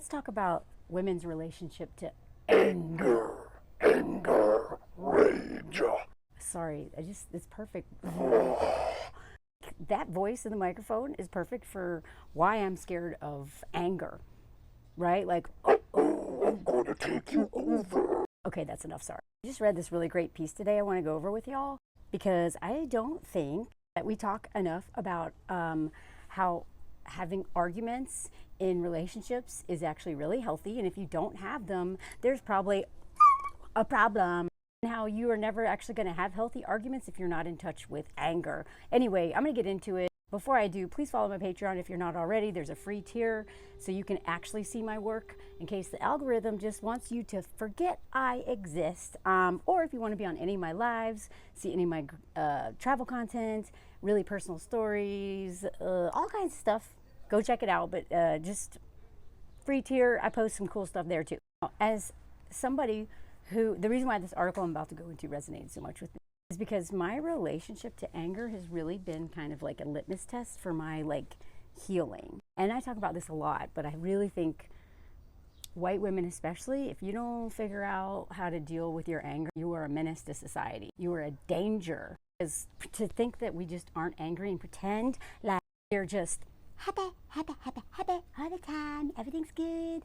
Let's talk about women's relationship to anger. Rage. Sorry, it's perfect. That voice in the microphone is perfect for why I'm scared of anger, right? Like, I'm gonna take you over. okay, that's enough, sorry. I just read this really great piece today I want to go over with y'all because I don't think that we talk enough about how having arguments in relationships is actually really healthy. And if you don't have them, there's probably a problem. And how you are never actually going to have healthy arguments if you're not in touch with anger. Anyway, I'm going to get into it. Before I do, please follow my Patreon if you're not already. There's a free tier so you can actually see my work in case the algorithm just wants you to forget I exist. Or if you want to be on any of my lives, see any of my travel content, really personal stories, all kinds of stuff, go check it out. But just free tier, I post some cool stuff there too. As somebody who, the reason why this article I'm about to go into resonates so much with me is because my relationship to anger has really been kind of like a litmus test for my healing. And I talk about this a lot, but I really think white women especially, if you don't figure out how to deal with your anger, you are a menace to society. You are a danger. Because to think that we just aren't angry and pretend like you're just happy all the time, everything's good.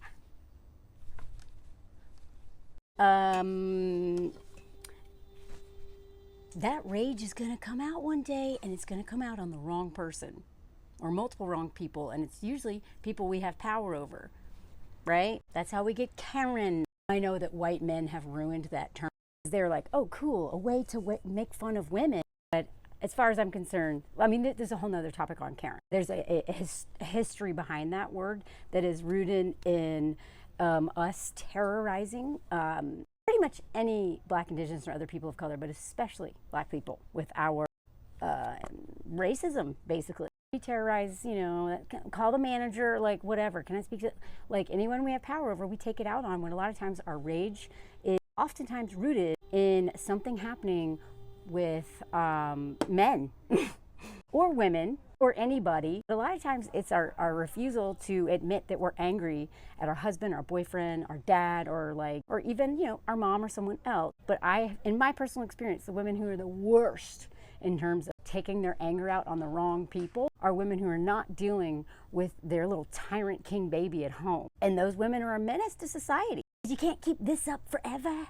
That rage is going to come out one day, and it's going to come out on the wrong person or multiple wrong people, and it's usually people we have power over, right? That's how we get Karen. I know that white men have ruined that term. They're like, oh, cool, a way to make fun of women. But as far as I'm concerned, I mean, there's a whole nother topic on Karen. There's a history behind that word that is rooted in us terrorizing pretty much any Black, Indigenous, or other people of color, but especially Black people with our racism, basically. We terrorize, call the manager, whatever. Can I speak to, anyone we have power over, we take it out on when a lot of times our rage is oftentimes rooted in something happening with men or women or anybody. But a lot of times it's our refusal to admit that we're angry at our husband, our boyfriend, our dad, or even, our mom or someone else. But in my personal experience, the women who are the worst in terms of taking their anger out on the wrong people are women who are not dealing with their little tyrant king baby at home. And those women are a menace to society. You can't keep this up forever.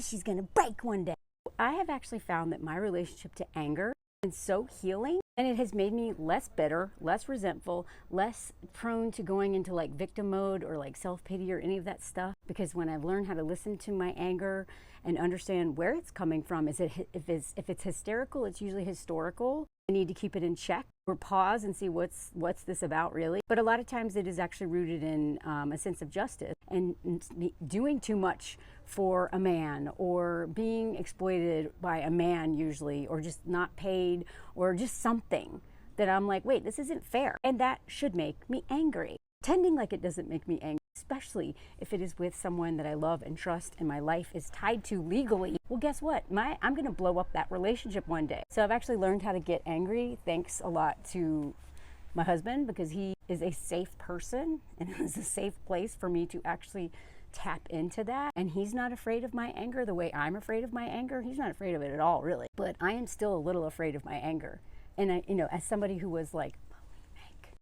She's gonna break one day. I have actually found that my relationship to anger is so healing, and it has made me less bitter, less resentful, less prone to going into victim mode or self-pity or any of that stuff. Because when I've learned how to listen to my anger and understand where it's coming from, if it's hysterical, it's usually historical. I need to keep it in check or pause and see what's this about really. But a lot of times it is actually rooted in a sense of justice and doing too much for a man or being exploited by a man usually, or just not paid, or just something that I'm like, wait, this isn't fair. And that should make me angry. Pretending like it doesn't make me angry, especially if it is with someone that I love and trust and my life is tied to legally, well, guess what? I'm going to blow up that relationship one day. So I've actually learned how to get angry thanks a lot to my husband, because he is a safe person and it is a safe place for me to actually tap into that. And he's not afraid of my anger the way I'm afraid of my anger. He's not afraid of it at all, really. But I am still a little afraid of my anger. And I, as somebody who was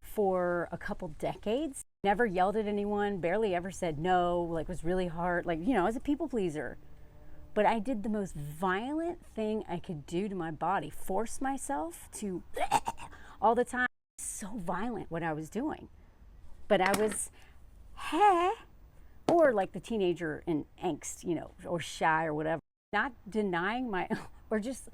for a couple decades, never yelled at anyone, barely ever said no, was really hard, as a people pleaser. But I did the most violent thing I could do to my body, force myself to all the time. So violent what I was doing. But I was, or the teenager in angst, or shy or whatever, not denying or just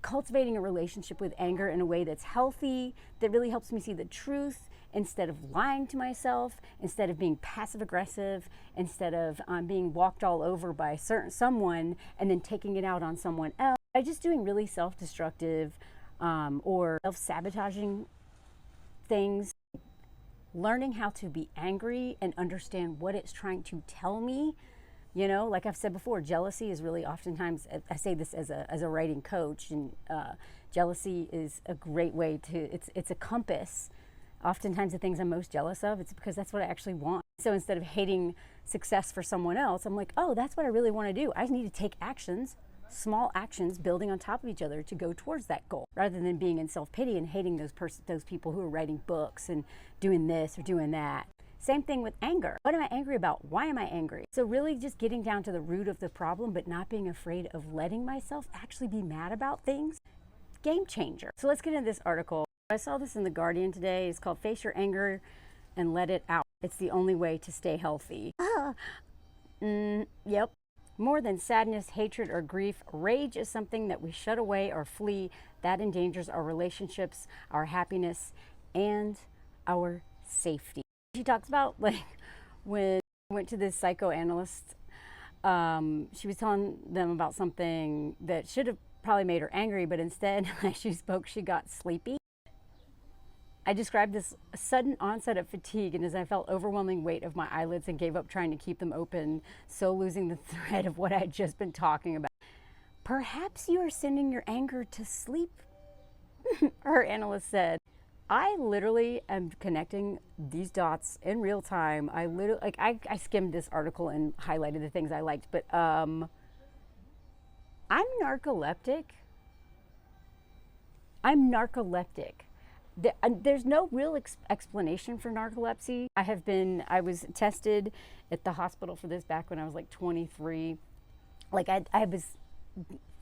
cultivating a relationship with anger in a way that's healthy, that really helps me see the truth instead of lying to myself, instead of being passive aggressive, instead of being walked all over by someone and then taking it out on someone else. By just doing really self-destructive or self-sabotaging things, learning how to be angry and understand what it's trying to tell me. Like I've said before, jealousy is really oftentimes, I say this as a writing coach, and jealousy is a great way to, it's a compass Oftentimes the things I'm most jealous of, it's because that's what I actually want. So instead of hating success for someone else, I'm like, oh, that's what I really want to do. I need to take actions, small actions building on top of each other to go towards that goal, rather than being in self-pity and hating those people who are writing books and doing this or doing that. Same thing with anger. What am I angry about? Why am I angry? So really just getting down to the root of the problem, but not being afraid of letting myself actually be mad about things. Game changer. So let's get into this article. I saw this in The Guardian today. It's called Face Your Anger and Let It Out. It's the only way to stay healthy. Yep. More than sadness, hatred, or grief, rage is something that we shut away or flee that endangers our relationships, our happiness, and our safety. She talks about, like, when I went to this psychoanalyst, she was telling them about something that should have probably made her angry, but instead, as she spoke, she got sleepy. I described this sudden onset of fatigue, and as I felt overwhelming weight of my eyelids and gave up trying to keep them open, so losing the thread of what I had just been talking about. Perhaps you are sending your anger to sleep, her analyst said. I literally am connecting these dots in real time. I skimmed this article and highlighted the things I liked, but I'm narcoleptic. There's no real explanation for narcolepsy. I was tested at the hospital for this back when I was like 23. Like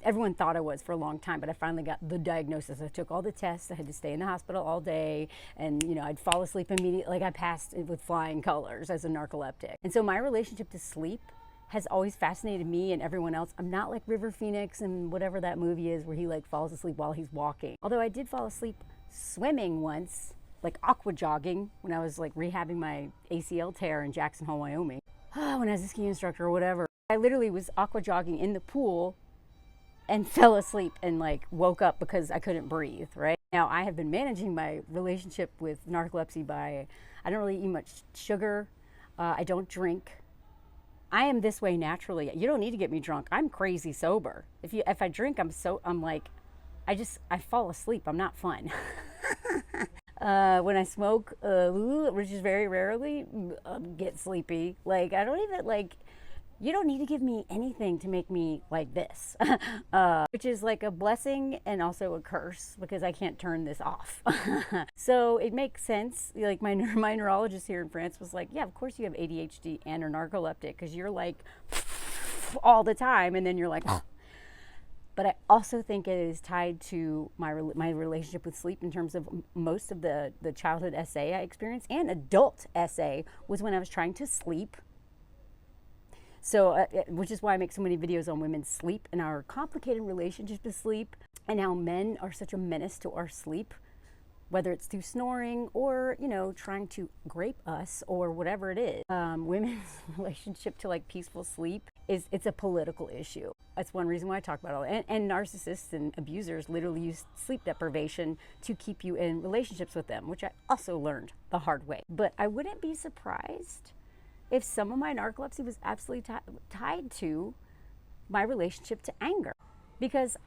everyone thought I was for a long time, but I finally got the diagnosis. I took all the tests. I had to stay in the hospital all day, and I'd fall asleep immediately. Like I passed it with flying colors as a narcoleptic. And so my relationship to sleep has always fascinated me and everyone else. I'm not like River Phoenix and whatever that movie is where he like falls asleep while he's walking. Although I did fall asleep swimming once, like aqua jogging, when I was like rehabbing my ACL tear in Jackson Hole, Wyoming. When I was a ski instructor or whatever. I literally was aqua jogging in the pool and fell asleep and like woke up because I couldn't breathe, right? Now I have been managing my relationship with narcolepsy by, I don't really eat much sugar. I don't drink. I am this way naturally. You don't need to get me drunk. I'm crazy sober. If I drink, I fall asleep. I'm not fun. When I smoke, which is very rarely, get sleepy. Like I don't even like. You don't need to give me anything to make me like this, which is like a blessing and also a curse because I can't turn this off. So it makes sense. Like my neurologist here in France was like, yeah, of course you have ADHD and are narcoleptic because you're like all the time, and then you're like, but I also think it is tied to my relationship with sleep in terms of most of the childhood SA I experienced and adult SA was when I was trying to sleep. So, which is why I make so many videos on women's sleep and our complicated relationship to sleep and how men are such a menace to our sleep, whether it's through snoring or, trying to grape us or whatever it is. Women's relationship to like peaceful sleep it's a political issue. That's one reason why I talk about it all. And narcissists and abusers literally use sleep deprivation to keep you in relationships with them, which I also learned the hard way. But I wouldn't be surprised if some of my narcolepsy was absolutely tied to my relationship to anger. Because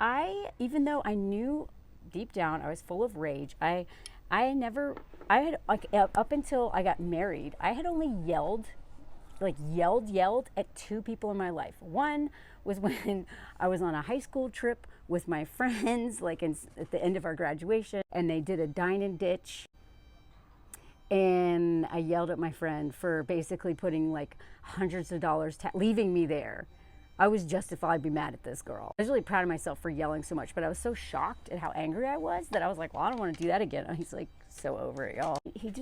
even though I knew deep down I was full of rage, I had like up until I got married, I had only yelled at two people in my life. One was when I was on a high school trip with my friends, like at the end of our graduation, and they did a dine and ditch. And I yelled at my friend for basically putting like hundreds of dollars, leaving me there. I was justifiably mad at this girl. I was really proud of myself for yelling so much, but I was so shocked at how angry I was that I was like, well, I don't want to do that again. And he's like, so over it, y'all. He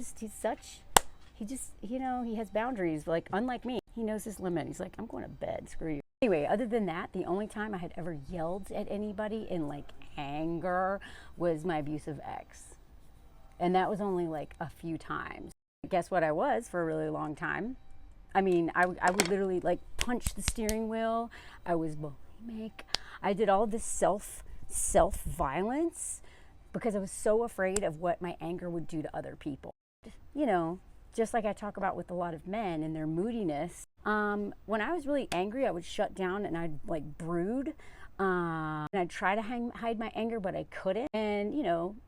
has boundaries, like unlike me. He knows his limit. He's like, I'm going to bed, screw you. Anyway, other than that, the only time I had ever yelled at anybody in like anger was my abusive ex. And that was only like a few times. Guess what I was for a really long time? I mean, I would literally like punch the steering wheel. I was bulimic. I did all this self-violence because I was so afraid of what my anger would do to other people. Just like I talk about with a lot of men and their moodiness. When I was really angry, I would shut down and I'd like brood. And I'd try to hide my anger, but I couldn't. And,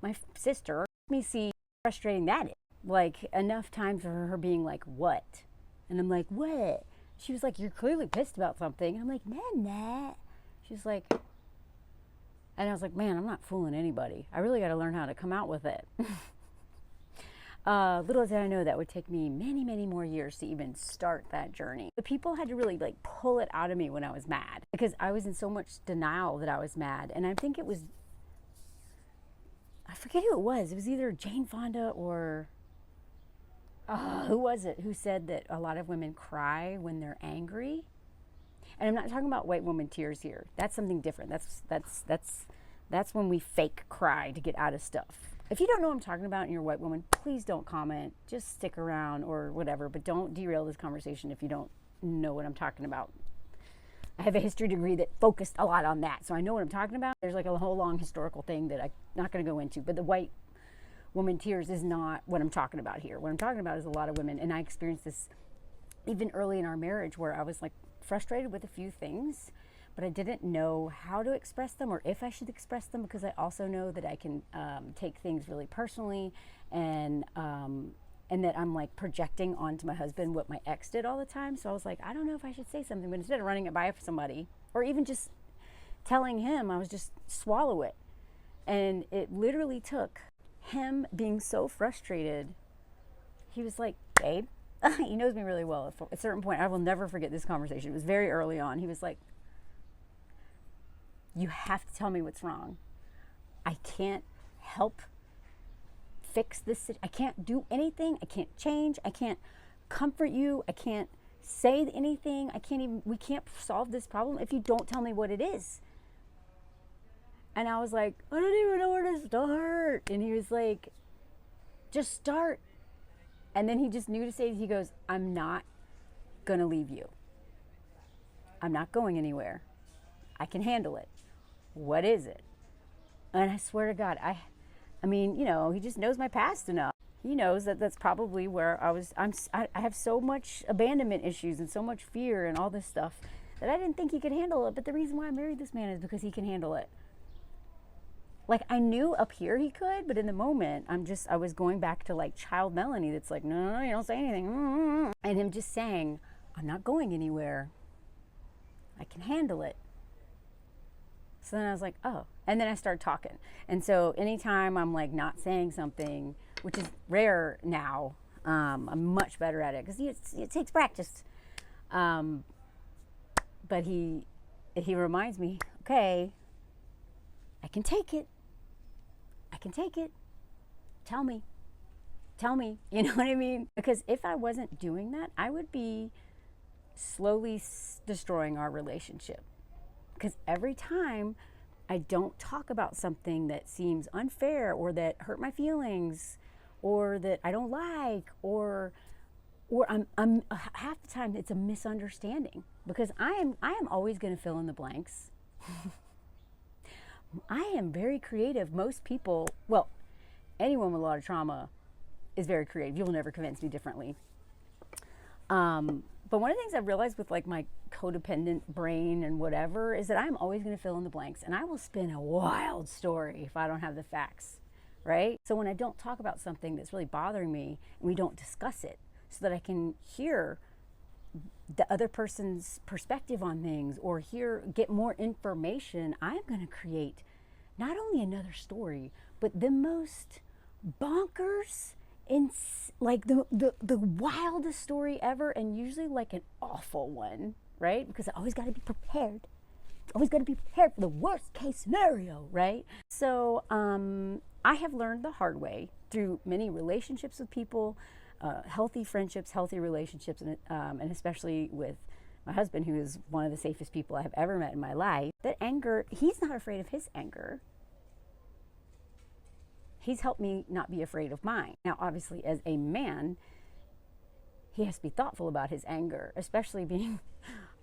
my sister me see how frustrating that is. Like enough times for her being like, what? And I'm like, what? She was like, you're clearly pissed about something. And I'm like, nah. She's like, and I was like, man, I'm not fooling anybody. I really got to learn how to come out with it. Little did I know that would take me many, many more years to even start that journey. The people had to really like pull it out of me when I was mad, because I was in so much denial that I was mad. And I think it was, I forget who it was. It was either Jane Fonda or who was it who said that a lot of women cry when they're angry. And I'm not talking about white woman tears here. That's something different. That's when we fake cry to get out of stuff. If you don't know what I'm talking about and you're a white woman, please don't comment. Just stick around or whatever, but don't derail this conversation if you don't know what I'm talking about. I have a history degree that focused a lot on that, so I know what I'm talking about. There's like a whole long historical thing that I'm not going to go into, but the white woman tears is not what I'm talking about here. What I'm talking about is a lot of women, and I experienced this even early in our marriage, where I was like frustrated with a few things, but I didn't know how to express them or if I should express them, because I also know that I can take things really personally, and that I'm like projecting onto my husband what my ex did all the time. So I was like, I don't know if I should say something, but instead of running it by somebody or even just telling him, I was just swallow it. And it literally took him being so frustrated. He was like, babe, he knows me really well. At a certain point, I will never forget this conversation. It was very early on. He was like, you have to tell me what's wrong. I can't help fix this. I can't do anything. I can't change. I can't comfort you. I can't say anything. We can't solve this problem if you don't tell me what it is. And I was like, I don't even know where to start. And he was like, just start. And then he just knew to say, he goes, I'm not gonna leave you. I'm not going anywhere. I can handle it. What is it? And I swear to God, I mean, you know, he just knows my past enough. He knows that that's probably where I have so much abandonment issues and so much fear and all this stuff that I didn't think he could handle it. But the reason why I married this man is because he can handle it. Like, I knew up here he could, but in the moment, I was going back to like child Melanie that's like, no, you don't say anything. And him just saying, I'm not going anywhere. I can handle it. So then I was like, oh. And then I started talking. And so anytime I'm like not saying something, which is rare now, I'm much better at it because it takes practice. But he reminds me, okay, I can take it. I can take it. Tell me. You know what I mean? Because if I wasn't doing that, I would be slowly destroying our relationship. Because every time I don't talk about something that seems unfair or that hurt my feelings or that I don't like, or I'm half the time it's a misunderstanding, because I am always going to fill in the blanks. I am very creative. Most people, well, anyone with a lot of trauma is very creative. You will never convince me differently. But one of the things I've realized with like my codependent brain and whatever is that I'm always going to fill in the blanks, and I will spin a wild story if I don't have the facts, right? So when I don't talk about something that's really bothering me and we don't discuss it so that I can hear the other person's perspective on things or get more information, I'm going to create not only another story, but the most bonkers, like the wildest story ever, and usually like an awful one, right? Because I always got to be prepared. Always got to be prepared for the worst case scenario, right? So I have learned the hard way through many relationships with people, healthy friendships, healthy relationships, and especially with my husband, who is one of the safest people I have ever met in my life, that anger, he's not afraid of his anger. He's helped me not be afraid of mine. Now, obviously, as a man, he has to be thoughtful about his anger, especially being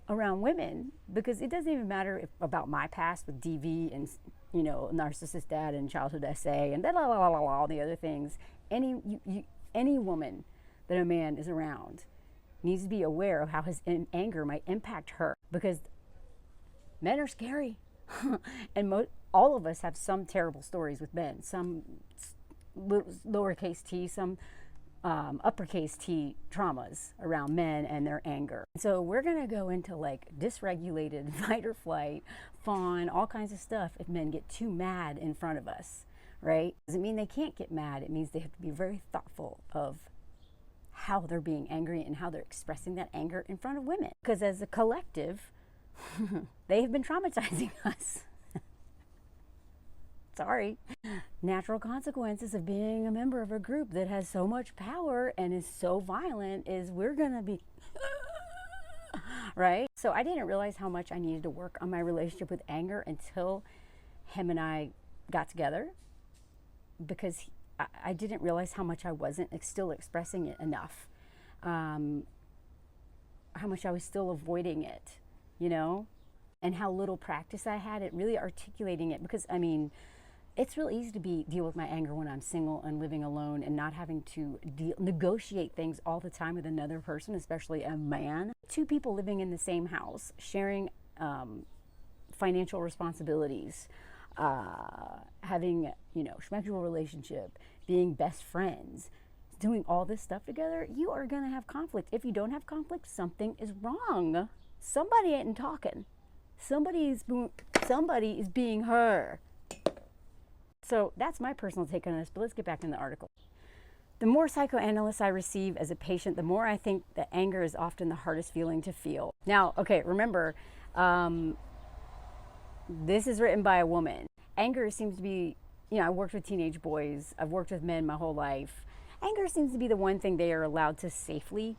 around women, because it doesn't even matter about my past with DV and, you know, narcissist dad and childhood essay and all the other things. Any woman that a man is around needs to be aware of how his anger might impact her, because men are scary. And all of us have some terrible stories with men, some lowercase t, some uppercase T traumas around men and their anger. So we're going to go into like dysregulated fight or flight, fawn, all kinds of stuff if men get too mad in front of us, right? Doesn't mean they can't get mad. It means they have to be very thoughtful of how they're being angry and how they're expressing that anger in front of women. Because as a collective, they have been traumatizing us. Sorry. Natural consequences of being a member of a group that has so much power and is so violent is we're gonna be right? So I didn't realize how much I needed to work on my relationship with anger until him and I got together, because I didn't realize how much I wasn't still expressing it enough, how much I was still avoiding it, you know, and how little practice I had at really articulating it. Because I mean, it's real easy to deal with my anger when I'm single and living alone and not having to negotiate things all the time with another person, especially a man. Two people living in the same house, sharing financial responsibilities, having, you know, schmexual relationship, being best friends, doing all this stuff together, you are going to have conflict. If you don't have conflict, something is wrong. Somebody ain't talking. Somebody is being her. So that's my personal take on this, but let's get back in the article. The more psychoanalysis I receive as a patient, the more I think that anger is often the hardest feeling to feel. Now, okay, remember, this is written by a woman. Anger seems to be, you know, I worked with teenage boys. I've worked with men my whole life. Anger seems to be the one thing they are allowed to safely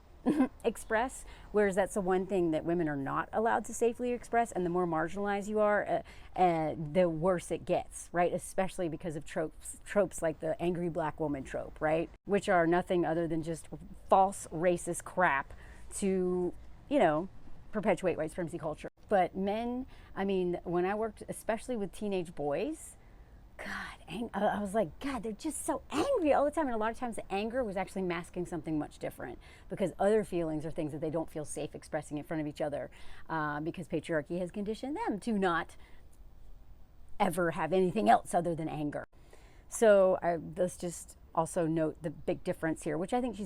express, whereas that's the one thing that women are not allowed to safely express. And the more marginalized you are, the worse it gets, right? Especially because of tropes like the angry black woman trope, right? Which are nothing other than just false racist crap to, you know, perpetuate white supremacy culture. But men, I mean, when I worked especially with teenage boys, God, I was like, God, they're just so angry all the time. And a lot of times the anger was actually masking something much different, because other feelings are things that they don't feel safe expressing in front of each other, because patriarchy has conditioned them to not ever have anything else other than anger. So let's just also note the big difference here, which I think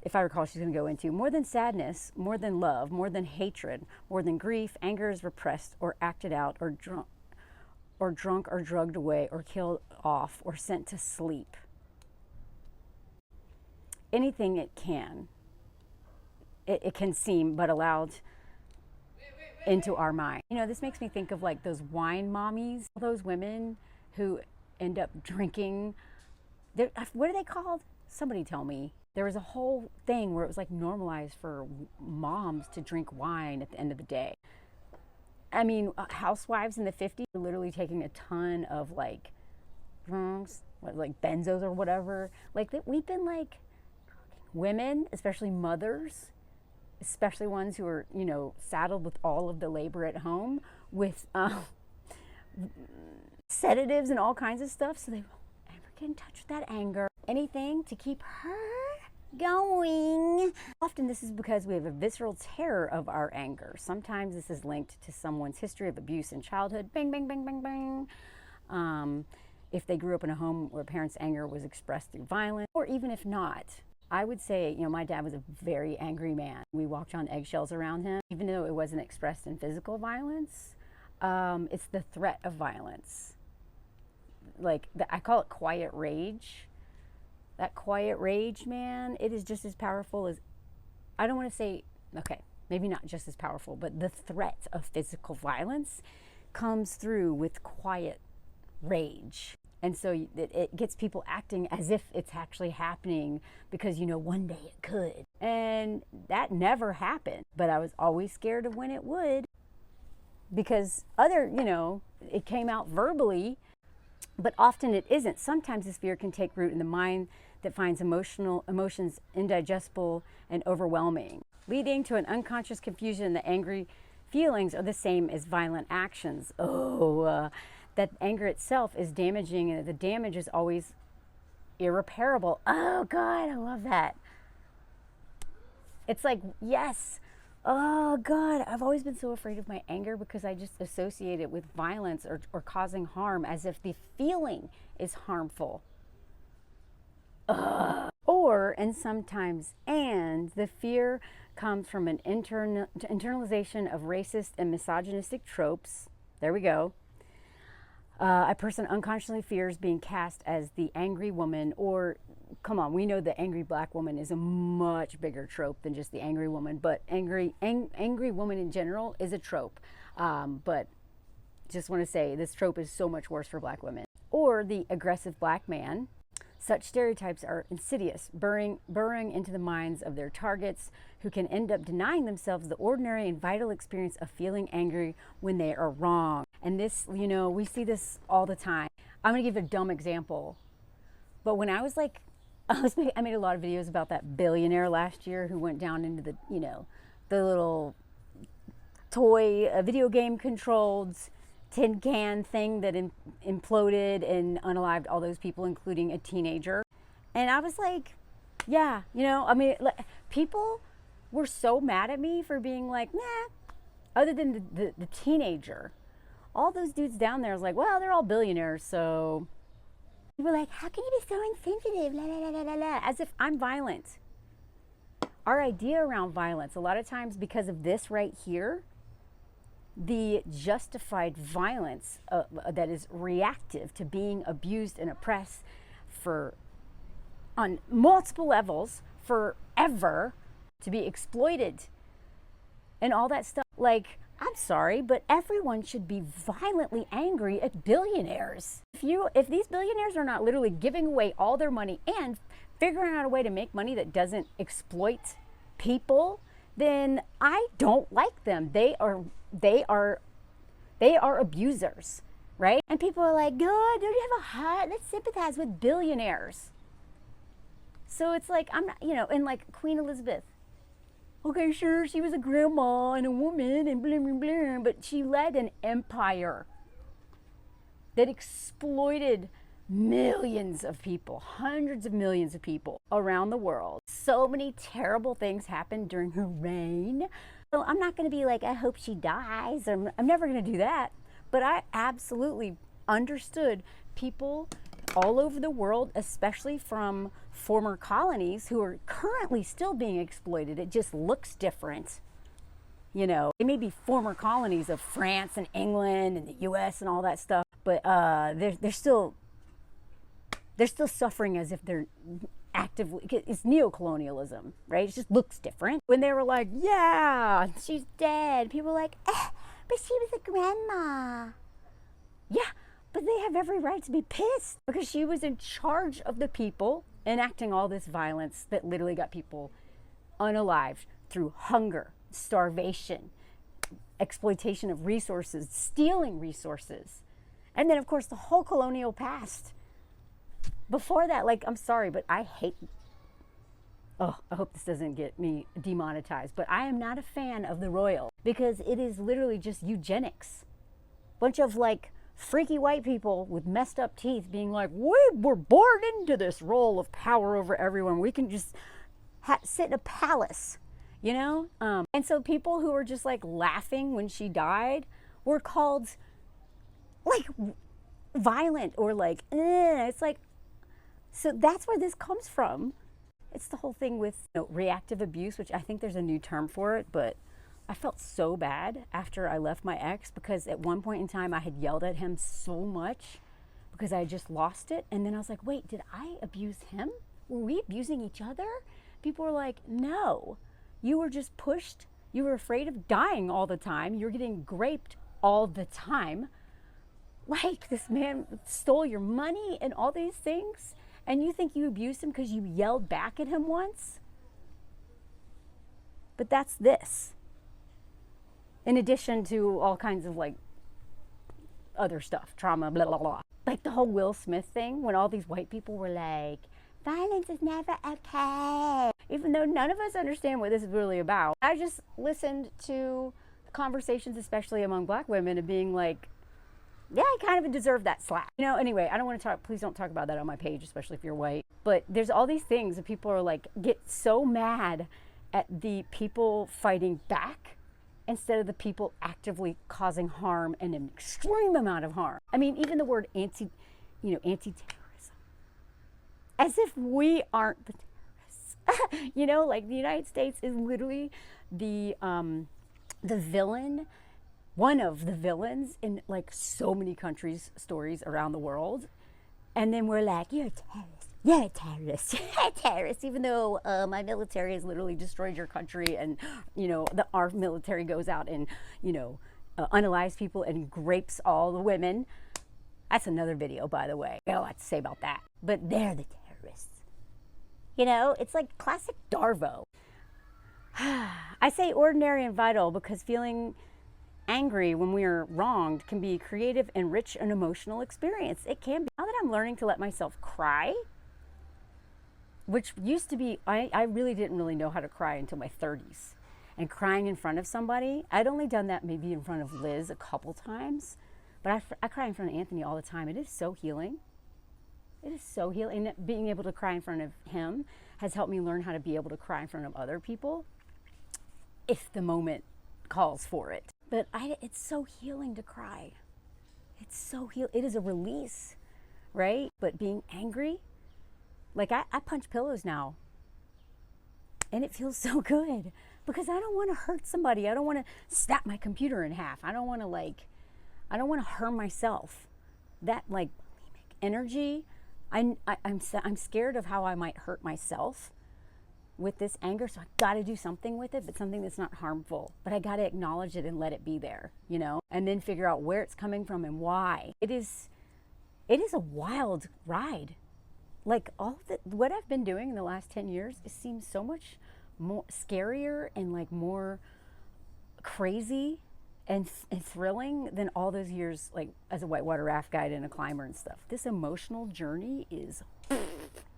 if I recall, she's going to go into. More than sadness, more than love, more than hatred, more than grief, anger is repressed or acted out or drunk or drugged away or killed off or sent to sleep. Anything it can seem, but allowed into our mind. You know, this makes me think of like those wine mommies, those women who end up drinking. What are they called? Somebody tell me. There was a whole thing where it was like normalized for moms to drink wine at the end of the day. I mean, housewives in the 50s were literally taking a ton of like benzos or whatever. Like we've been like women, especially mothers, especially ones who are, you know, saddled with all of the labor at home with sedatives and all kinds of stuff, so they won't ever get in touch with that anger. Anything to keep her going. Often this is because we have a visceral terror of our anger. Sometimes this is linked to someone's history of abuse in childhood. Bang, bang, bang, bang, bang. If they grew up in a home where parents' anger was expressed through violence, or even if not. I would say, you know, my dad was a very angry man. We walked on eggshells around him, even though it wasn't expressed in physical violence. It's the threat of violence. Like, I call it quiet rage. That quiet rage, man, it is just as powerful as, I don't want to say, okay, maybe not just as powerful, but the threat of physical violence comes through with quiet rage. And so it gets people acting as if it's actually happening because, you know, one day it could. And that never happened. But I was always scared of when it would, because you know, it came out verbally, but often it isn't. Sometimes this fear can take root in the mind that finds emotions indigestible and overwhelming, leading to an unconscious confusion that angry feelings are the same as violent actions. That anger itself is damaging, and the damage is always irreparable. Oh God, I love that. It's like, yes. Oh God, I've always been so afraid of my anger because I just associate it with violence or causing harm, as if the feeling is harmful. Or, and sometimes and, the fear comes from an internalization of racist and misogynistic tropes. There we go. A person unconsciously fears being cast as the angry woman, or, come on, we know the angry black woman is a much bigger trope than just the angry woman, but angry woman in general is a trope. But just want to say this trope is so much worse for black women. Or the aggressive black man. Such stereotypes are insidious, burrowing into the minds of their targets, who can end up denying themselves the ordinary and vital experience of feeling angry when they are wrong. And this, you know, we see this all the time. I'm going to give a dumb example. But when I was like, I made a lot of videos about that billionaire last year who went down into the, you know, the little toy, video game controlled tin can thing that imploded and unalived all those people, including a teenager. And I was like, yeah, you know, I mean, like, people were so mad at me for being like, nah, other than the teenager. All those dudes down there was like, well, they're all billionaires, so. People were like, how can you be so insensitive, la la la la la, as if I'm violent. Our idea around violence, a lot of times because of this right here, the justified violence that is reactive to being abused and oppressed for, on multiple levels, forever, to be exploited and all that stuff. Like, I'm sorry, but everyone should be violently angry at billionaires. If these billionaires are not literally giving away all their money and figuring out a way to make money that doesn't exploit people, then I don't like them. They are abusers, right? And people are like, good, don't you have a heart? Let's sympathize with billionaires. So it's like, I'm not, you know, and like Queen Elizabeth. Okay, sure, she was a grandma and a woman and blah, blah, blah, but she led an empire that exploited millions of people, hundreds of millions of people around the world. So many terrible things happened during her reign. So I'm not going to be like, I hope she dies. I'm never going to do that. But I absolutely understood people all over the world, especially from former colonies who are currently still being exploited. It just looks different. You know, they may be former colonies of France and England and the US and all that stuff, but they're still suffering as if they're actively, it's neo-colonialism, right? It just looks different. When they were like, yeah, she's dead, people were like, but she was a grandma. Yeah, but they have every right to be pissed because she was in charge of the people enacting all this violence that literally got people unalived through hunger, starvation, exploitation of resources, stealing resources. And then, of course, the whole colonial past. Before that, like, I'm sorry, but I hate, I hope this doesn't get me demonetized, but I am not a fan of the royal because it is literally just eugenics. Bunch of, like, freaky white people with messed up teeth being like, we were born into this role of power over everyone. We can just sit in a palace, you know? And so people who were just, like, laughing when she died were called, like, violent or, like, it's like, so that's where this comes from. It's the whole thing with, you know, reactive abuse, which I think there's a new term for it, but I felt so bad after I left my ex because at one point in time I had yelled at him so much because I had just lost it. And then I was like, wait, did I abuse him? Were we abusing each other? People were like, no, you were just pushed. You were afraid of dying all the time. You're getting raped all the time. Like, this man stole your money and all these things. And you think you abused him because you yelled back at him once? But that's this. In addition to all kinds of, like, other stuff, trauma, blah, blah, blah. Like the whole Will Smith thing, when all these white people were like, violence is never okay. Even though none of us understand what this is really about. I just listened to conversations, especially among black women, of being like, yeah, I kind of deserve that slap. You know, anyway, I don't want to talk, please don't talk about that on my page, especially if you're white. But there's all these things that people are like, get so mad at the people fighting back instead of the people actively causing harm and an extreme amount of harm. I mean, even the word anti-terrorism. as if we aren't the terrorists. You know, like the United States is literally the villain, one of the villains in like so many countries' stories around the world. And then we're like, you're a terrorist, you're a terrorist, you're a terrorist, even though my military has literally destroyed your country, and you know, our military goes out and, you know, unalives people and rapes all the women. That's another video, by the way. I got a lot to say about that. But they're the terrorists. You know, it's like classic Darvo. I say ordinary and vital because feeling angry when we are wronged can be a creative and rich and emotional experience. It can be. Now that I'm learning to let myself cry, which used to be, I really didn't really know how to cry until my 30s. And crying in front of somebody, I'd only done that maybe in front of Liz a couple times, but I cry in front of Anthony all the time. It is so healing. It is so healing. And being able to cry in front of him has helped me learn how to be able to cry in front of other people if the moment calls for it. But it's so healing to cry. It's so healing. It is a release, right? But being angry, like I punch pillows now. And it feels so good because I don't want to hurt somebody. I don't want to snap my computer in half. I don't want to hurt myself. That like energy, I'm scared of how I might hurt myself with this anger, so I got to do something with it, but something that's not harmful. But I got to acknowledge it and let it be there, you know, and then figure out where it's coming from and why. It is a wild ride. Like what I've been doing in the last 10 years, it seems so much more scarier and like more crazy and thrilling than all those years like as a whitewater raft guide and a climber and stuff. This emotional journey is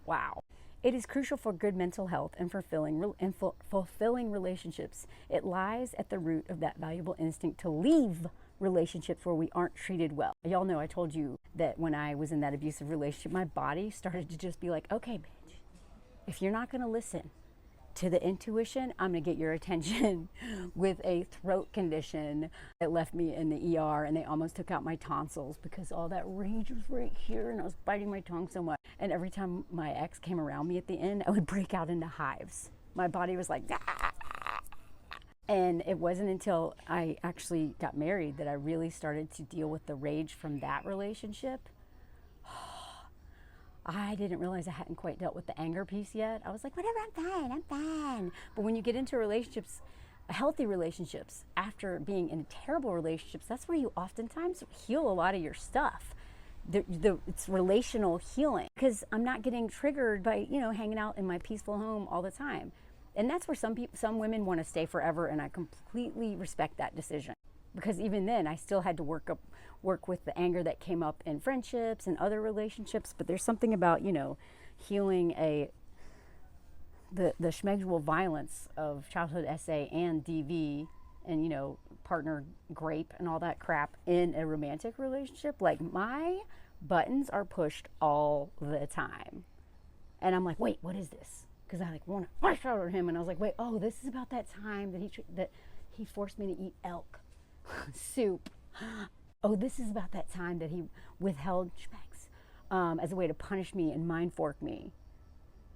wow. It is crucial for good mental health and fulfilling relationships. It lies at the root of that valuable instinct to leave relationships where we aren't treated well. Y'all know I told you that when I was in that abusive relationship, my body started to just be like, okay, bitch, if you're not going to listen to the intuition, I'm going to get your attention with a throat condition that left me in the ER, and they almost took out my tonsils because all that rage was right here and I was biting my tongue so much. And every time my ex came around me at the end, I would break out into hives. My body was like, ah! And it wasn't until I actually got married that I really started to deal with the rage from that relationship. I didn't realize I hadn't quite dealt with the anger piece yet. I was like, whatever, I'm fine. But when you get into relationships, healthy relationships, after being in terrible relationships, that's where you oftentimes heal a lot of your stuff. It's relational healing because I'm not getting triggered by, you know, hanging out in my peaceful home all the time. And that's where some women want to stay forever, and I completely respect that decision. Because even then, I still had to work with the anger that came up in friendships and other relationships. But there's something about, you know, healing the schmegdual violence of childhood SA and DV and, you know, partner grape and all that crap in a romantic relationship. Like, my buttons are pushed all the time. And I'm like, wait, what is this? Because I like want to rush out at him, and I was like, wait, oh, this is about that time that he forced me to eat elk soup. Oh, this is about that time that he withheld schmecks as a way to punish me and mind fork me.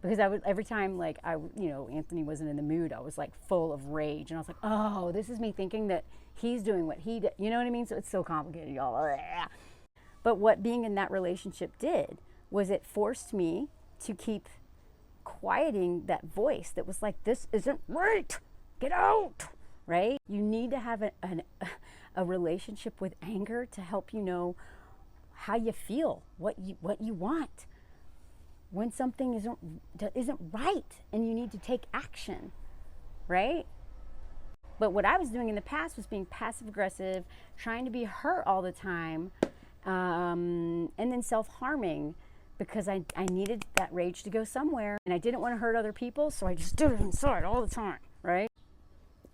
Because I would, every time like you know, Anthony wasn't in the mood, I was like full of rage, and I was like, oh, this is me thinking that he's doing what he did. You know what I mean? So it's so complicated, y'all. But what being in that relationship did was it forced me to keep quieting that voice that was like, this isn't right, get out, right? You need to have a relationship with anger to help you know how you feel, what you want when something isn't right and you need to take action, right? But what I was doing in the past was being passive aggressive, trying to be hurt all the time, and then self-harming, because I needed that rage to go somewhere, and I didn't want to hurt other people, so I just did it inside all the time, right?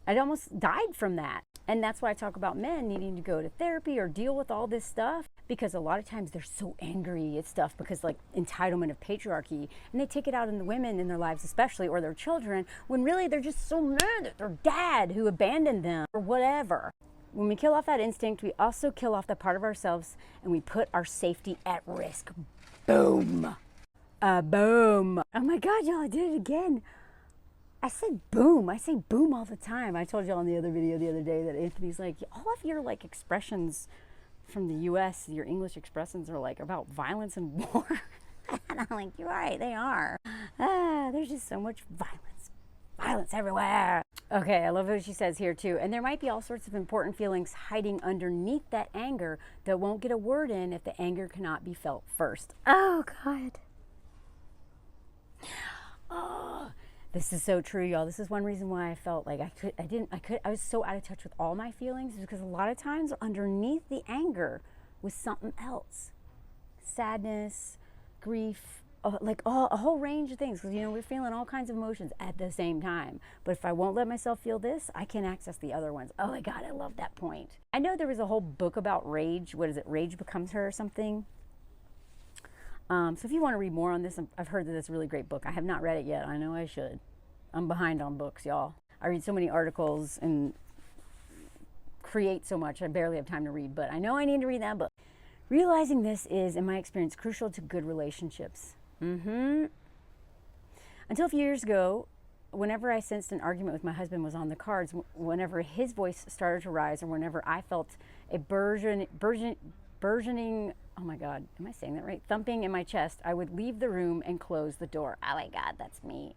I almost died from that. And that's why I talk about men needing to go to therapy or deal with all this stuff, because a lot of times they're so angry at stuff because like entitlement of patriarchy, and they take it out on the women in their lives especially, or their children, when really they're just so mad at their dad who abandoned them or whatever. When we kill off that instinct, we also kill off that part of ourselves, and we put our safety at risk. Boom. Boom. Oh my God, y'all, I did it again. I said boom. I say boom all the time. I told y'all in the other video the other day that Anthony's like, all of your like expressions from the US, your English expressions are like about violence and war. And I'm like, you're right, they are. There's just so much violence everywhere. Okay, I love what she says here too. And there might be all sorts of important feelings hiding underneath that anger that won't get a word in if the anger cannot be felt first. Oh God. Oh, this is so true, y'all. This is one reason why I felt like I was so out of touch with all my feelings, because a lot of times underneath the anger was something else. Sadness, grief, like a whole range of things, because we're feeling all kinds of emotions at the same time. But if I won't let myself feel this, I can't access the other ones. Oh my God, I love that point. I know there was a whole book about rage. What is it? Rage Becomes Her or something. So if you want to read more on this, I've heard that it's a really great book. I have not read it yet. I know I should. I'm behind on books, y'all. I read so many articles and create so much. I barely have time to read, but I know I need to read that book. Realizing this is, in my experience, crucial to good relationships. Until a few years ago, whenever I sensed an argument with my husband was on the cards, whenever his voice started to rise, or whenever I felt a burgeoning, oh my God, am I saying that right? Thumping in my chest, I would leave the room and close the door. Oh my God, that's me.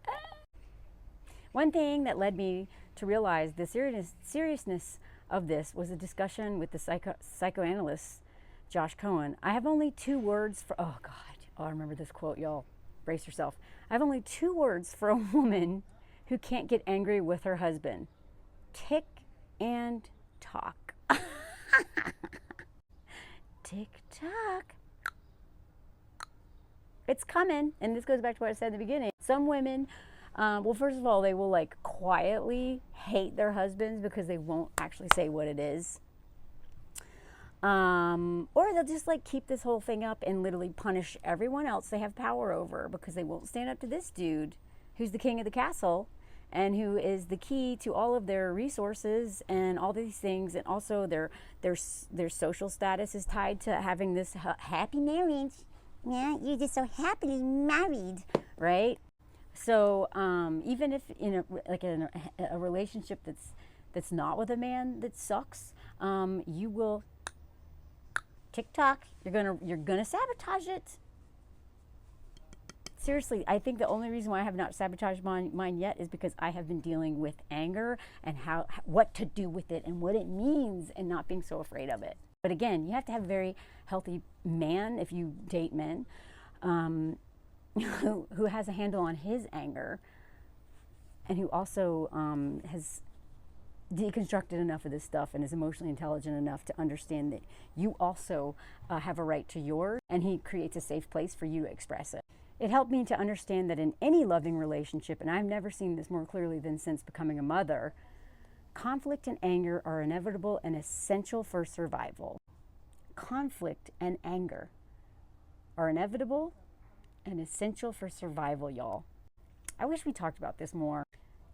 One thing that led me to realize the seriousness of this was a discussion with the psychoanalyst, Josh Cohen. I have only 2 words for, oh God, I remember this quote, y'all. Brace yourself. I have only 2 words for a woman who can't get angry with her husband. Tick and talk. Tick tock. It's coming. And this goes back to what I said at the beginning. Some women, well, first of all, they will like quietly hate their husbands because they won't actually say what it is. Or they'll just like keep this whole thing up and literally punish everyone else they have power over, because they won't stand up to this dude who's the king of the castle and who is the key to all of their resources and all these things. And also their social status is tied to having this happy marriage. Yeah, you're just so happily married, right? So even if in a relationship that's not with a man that sucks, you will TikTok. You're gonna sabotage it. Seriously, I think the only reason why I have not sabotaged mine yet is because I have been dealing with anger and what to do with it and what it means, and not being so afraid of it. But again, you have to have a very healthy man, if you date men, who has a handle on his anger, and who also has deconstructed enough of this stuff and is emotionally intelligent enough to understand that you also have a right to yours, and he creates a safe place for you to express it. It helped me to understand that in any loving relationship, and I've never seen this more clearly than since becoming a mother, conflict and anger are inevitable and essential for survival. Conflict and anger are inevitable and essential for survival, y'all. I wish we talked about this more.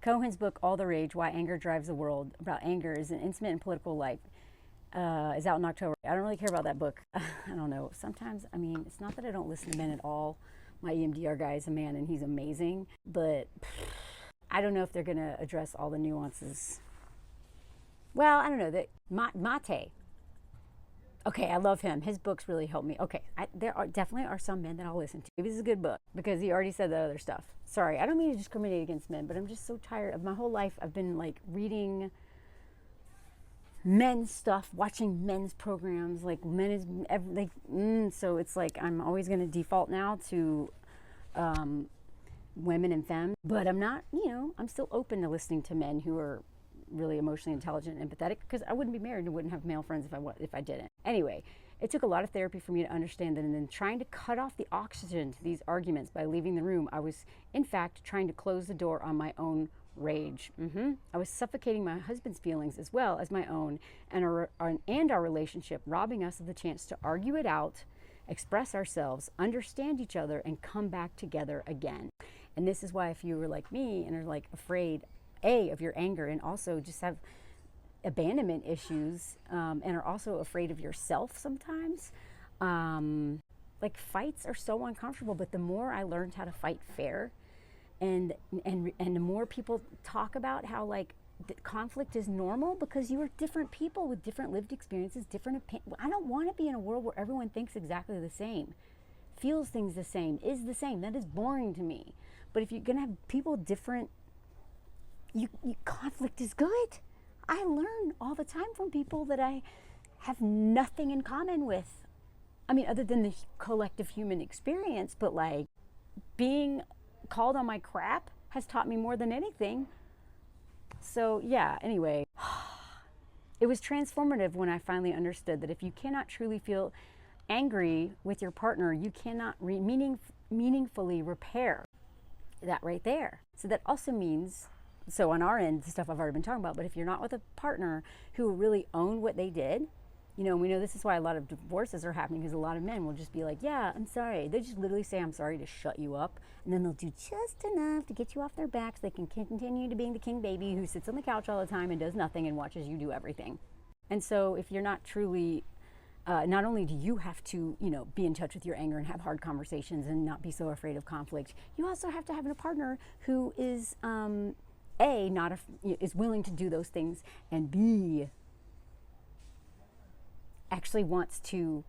Cohen's book, All the Rage, Why Anger Drives the World, about anger is an intimate and political life, is out in October. I don't really care about that book. I don't know. Sometimes, I mean, it's not that I don't listen to men at all. My EMDR guy is a man and he's amazing, but I don't know if they're going to address all the nuances. Well, I don't know. Mate. Okay, I love him. His books really help me. Okay, there definitely are some men that I'll listen to. Maybe this is a good book because he already said the other stuff. Sorry, I don't mean to discriminate against men, but I'm just so tired of my whole life. I've been like reading men's stuff, watching men's programs, like men is like, so it's like I'm always going to default now to women and femme, but I'm not, I'm still open to listening to men who are really emotionally intelligent and empathetic, because I wouldn't be married and wouldn't have male friends if I didn't. Anyway, it took a lot of therapy for me to understand that, and then trying to cut off the oxygen to these arguments by leaving the room, I was in fact trying to close the door on my own rage. I was suffocating my husband's feelings as well as my own, and our relationship, robbing us of the chance to argue it out, express ourselves, understand each other, and come back together again. And this is why, if you were like me and are like afraid of your anger, and also just have abandonment issues, and are also afraid of yourself sometimes, like fights are so uncomfortable, but the more I learned how to fight fair, and the more people talk about how like conflict is normal because you are different people with different lived experiences, different opinions. I don't want to be in a world where everyone thinks exactly the same, feels things the same, is the same. That is boring to me. But if you're gonna have people different, conflict is good. I learn all the time from people that I have nothing in common with. I mean, other than the collective human experience, but like being called on my crap has taught me more than anything. So yeah, anyway, it was transformative when I finally understood that if you cannot truly feel angry with your partner, you cannot meaningfully repair that right there. So that also means, so on our end, the stuff I've already been talking about, but if you're not with a partner who really own what they did, you know, we know this is why a lot of divorces are happening, because a lot of men will just be like, yeah, I'm sorry. They just literally say, I'm sorry, to shut you up. And then they'll do just enough to get you off their back so they can continue to being the king baby who sits on the couch all the time and does nothing and watches you do everything. And so if you're not truly, not only do you have to, you know, be in touch with your anger and have hard conversations and not be so afraid of conflict, you also have to have a partner who is, is willing to do those things, and B, actually wants to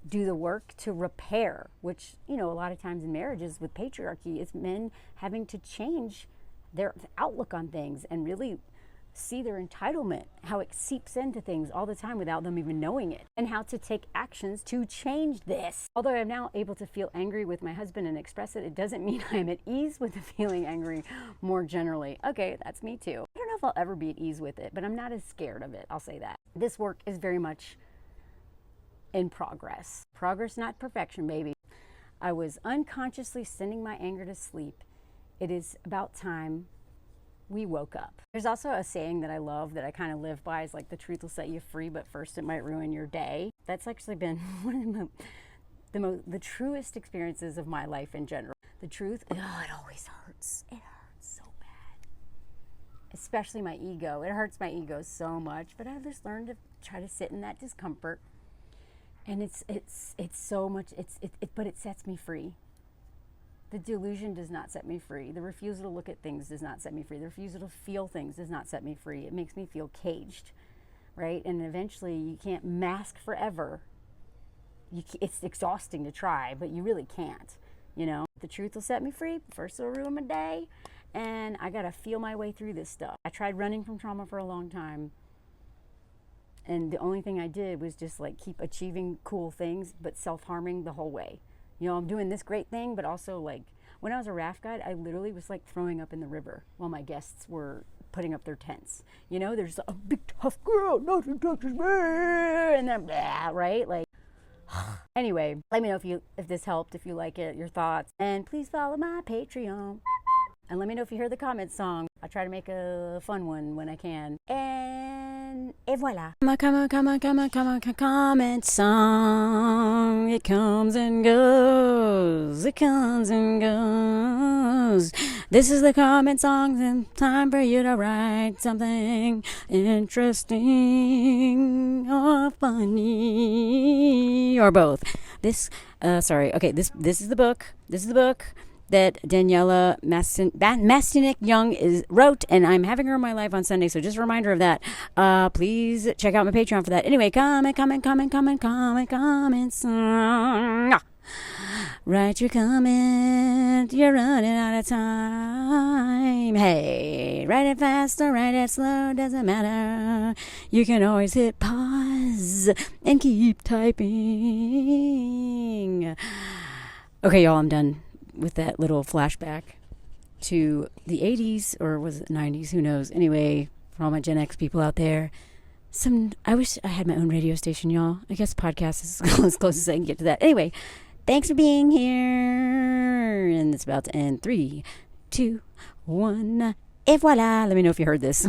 do the work to repair, which, you know, a lot of times in marriages with patriarchy, it's men having to change their outlook on things and really see their entitlement, how it seeps into things all the time without them even knowing it, and how to take actions to change this. Although I'm now able to feel angry with my husband and express it, it doesn't mean I'm at ease with the feeling angry more generally. Okay, that's me too. I don't know if I'll ever be at ease with it, but I'm not as scared of it, I'll say that. This work is very much in progress. Progress, not perfection, baby. I was unconsciously sending my anger to sleep. It is about time we woke up. There's also a saying that I love that I kind of live by, is like, the truth will set you free, but first it might ruin your day. That's actually been one of the truest experiences of my life in general. The truth, it always hurts. It hurts so bad. Especially my ego. It hurts my ego so much, but I've just learned to try to sit in that discomfort. And it's so much, but it sets me free. The delusion does not set me free. The refusal to look at things does not set me free. The refusal to feel things does not set me free. It makes me feel caged, right? And eventually you can't mask forever. It's exhausting to try, but you really can't, you know? The truth will set me free. First it'll ruin my day. And I gotta feel my way through this stuff. I tried running from trauma for a long time. And the only thing I did was just like keep achieving cool things, but self-harming the whole way. You know, I'm doing this great thing, but also like when I was a raft guide, I literally was like throwing up in the river while my guests were putting up their tents. You know, there's a big tough girl, nothing touches me, and then blah, right? Like, anyway, let me know if this helped, if you like it, your thoughts, and please follow my Patreon. And let me know if you heard the comment song. I try to make a fun one when I can. And voila. Comment song. It comes and goes. It comes and goes. This is the comment song, and time for you to write something interesting or funny or both. This is the book. This is the book that Daniela Mastinik Young wrote, and I'm having her in my live on Sunday, so just a reminder of that. Please check out my Patreon for that. Anyway, comment song. Write your comment, you're running out of time. Hey, write it fast or write it slow, doesn't matter. You can always hit pause and keep typing. Okay, y'all, I'm done with that little flashback to the 80s, or was it 90s, who knows. Anyway, for all my Gen X people out there, I wish I had my own radio station, y'all. I guess podcast is as close as I can get to that. Anyway, thanks for being here, and it's about to end. 3, 2, 1, et voila. Let me know if you heard this.